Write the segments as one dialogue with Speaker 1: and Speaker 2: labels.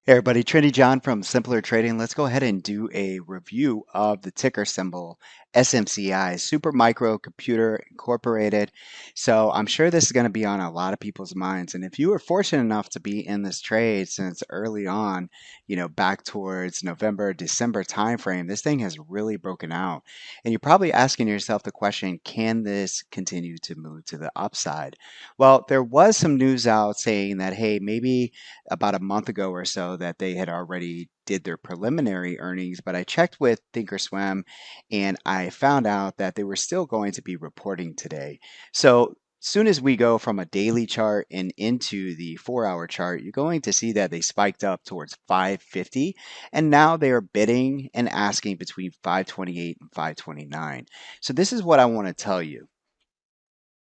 Speaker 1: Hey everybody, Tr3ndy Jon from Simpler Trading. Let's go ahead and do a review of the ticker symbol SMCI, Super Micro Computer Incorporated. So I'm sure this is going to be on a lot of people's minds. And if you were fortunate enough to be in this trade since early on, back towards November, December timeframe, this thing has really broken out. And you're probably asking yourself the question, can this continue to move to the upside? Well, there was some news out saying that, hey, maybe about a month ago or so that they had already did their preliminary earnings, but I checked with Thinkorswim and I found out that they were still going to be reporting today. So soon as we go from a daily chart and into the 4-hour chart, you're going to see that they spiked up towards 550 and now they are bidding and asking between 528 and 529. So this is what I want to tell you.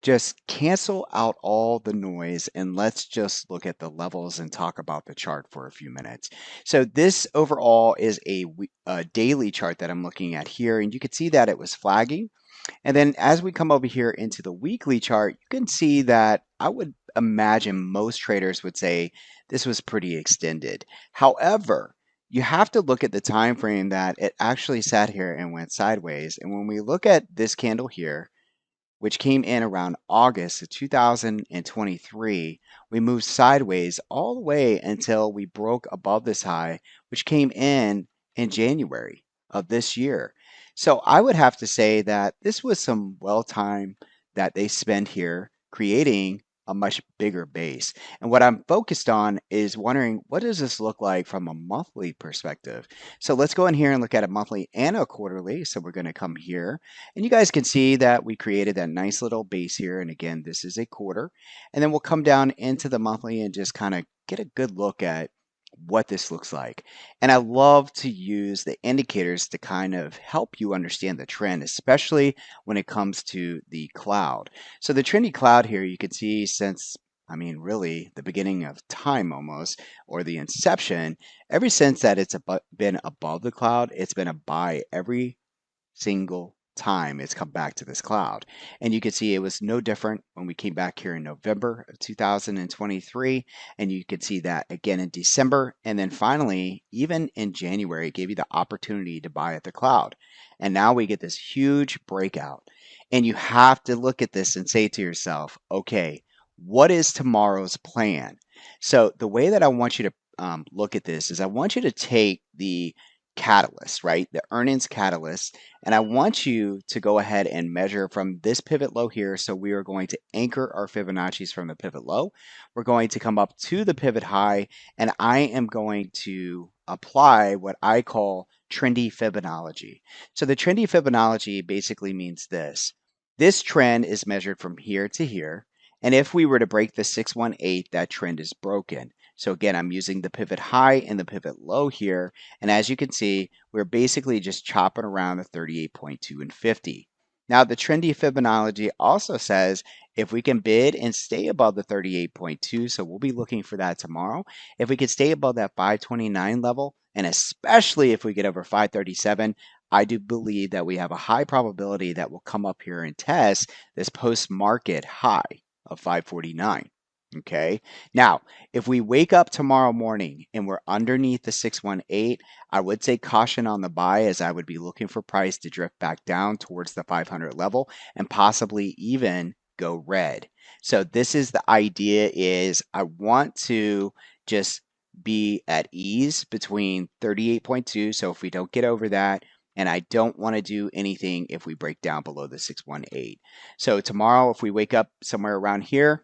Speaker 1: Just cancel out all the noise and let's just look at the levels and talk about the chart for a few minutes. So this overall is a daily chart that I'm looking at here, and you can see that it was flagging. And then as we come over here into the weekly chart, you can see that I would imagine most traders would say this was pretty extended. However, you have to look at the time frame that it actually sat here and went sideways. And when we look at this candle here, which came in around August of 2023, we moved sideways all the way until we broke above this high, which came in January of this year. So I would have to say that this was some well time that they spent here creating a much bigger base. And what I'm focused on is wondering, what does this look like from a monthly perspective? So let's go in here and look at a monthly and a quarterly. So we're going to come here and you guys can see that we created that nice little base here. And again, this is a quarter. And then we'll come down into the monthly and just kind of get a good look at what this looks like. And I love to use the indicators to kind of help you understand the trend, especially when it comes to the cloud. So the trendy cloud here, you can see since really the beginning of time almost, or the inception, ever since that it's been above the cloud, it's been a buy every single time it's come back to this cloud. And you can see it was no different when we came back here in November of 2023. And you can see that again in December. And then finally, even in January, it gave you the opportunity to buy at the cloud. And now we get this huge breakout. And you have to look at this and say to yourself, okay, what is tomorrow's plan? So the way that I want you to look at this is I want you to take the catalyst, right? The earnings catalyst. And I want you to go ahead and measure from this pivot low here. So we are going to anchor our Fibonacci's from the pivot low. We're going to come up to the pivot high, and I am going to apply what I call trendy Fibonacci. So the trendy Fibonacci basically means this. This trend is measured from here to here. And if we were to break the 618, that trend is broken. So again, I'm using the pivot high and the pivot low here. And as you can see, we're basically just chopping around the 38.2 and 50. Now, the trendy Fibonacci also says if we can bid and stay above the 38.2, so we'll be looking for that tomorrow. If we can stay above that 529 level, and especially if we get over 537, I do believe that we have a high probability that we'll come up here and test this post-market high of 549. Okay. Now, if we wake up tomorrow morning and we're underneath the 618, I would say caution on the buy as I would be looking for price to drift back down towards the 500 level and possibly even go red. So this is the idea is I want to just be at ease between 38.2. So if we don't get over that, and I don't want to do anything if we break down below the 618. So tomorrow, if we wake up somewhere around here,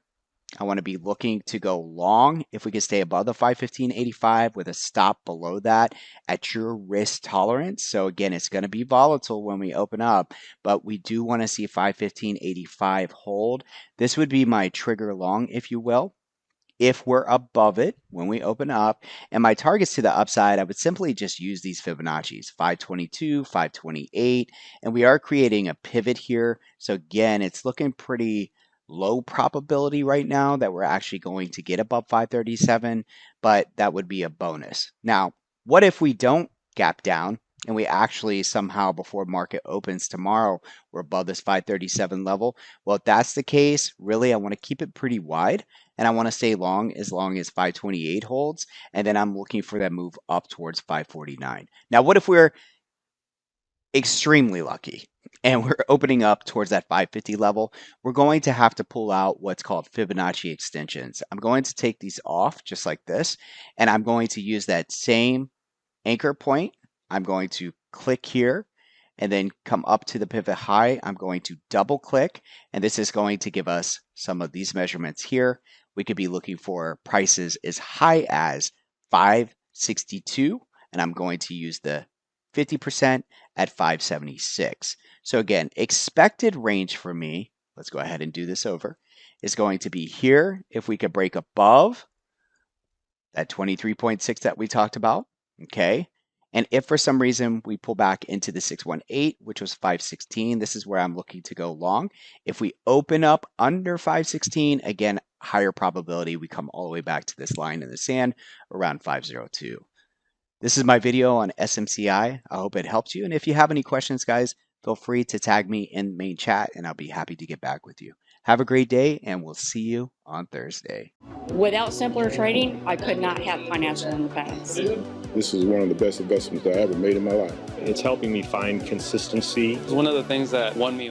Speaker 1: I want to be looking to go long if we can stay above the 515.85 with a stop below that at your risk tolerance. So again, it's going to be volatile when we open up, but we do want to see 515.85 hold. This would be my trigger long, if you will. If we're above it when we open up, and my targets to the upside, I would simply just use these Fibonacci's 522, 528, and we are creating a pivot here. So again, it's looking pretty low probability right now that we're actually going to get above 537, but that would be a bonus. Now, what if we don't gap down and we actually somehow before market opens tomorrow, we're above this 537 level. Well, if that's the case, really, I want to keep it pretty wide and I want to stay long as 528 holds. And then I'm looking for that move up towards 549. Now, what if we're extremely lucky and we're opening up towards that 550 level? We're going to have to pull out what's called Fibonacci extensions. I'm going to take these off just like this, and I'm going to use that same anchor point. I'm going to click here and then come up to the pivot high. I'm going to double click, and this is going to give us some of these measurements here. We could be looking for prices as high as 562, and I'm going to use the 50% at 576. So again, expected range for me, let's go ahead and do this over, is going to be here. If we could break above that 23.6 that we talked about, okay? And if for some reason we pull back into the 618, which was 516, this is where I'm looking to go long. If we open up under 516, again, higher probability we come all the way back to this line in the sand around 502. This is my video on SMCI. I hope it helps you. And if you have any questions, guys, feel free to tag me in the main chat and I'll be happy to get back with you. Have a great day and we'll see you on Thursday.
Speaker 2: Without simpler trading, I could not have financial independence.
Speaker 3: This is one of the best investments I ever made in my life.
Speaker 4: It's helping me find consistency.
Speaker 5: It's one of the things that won me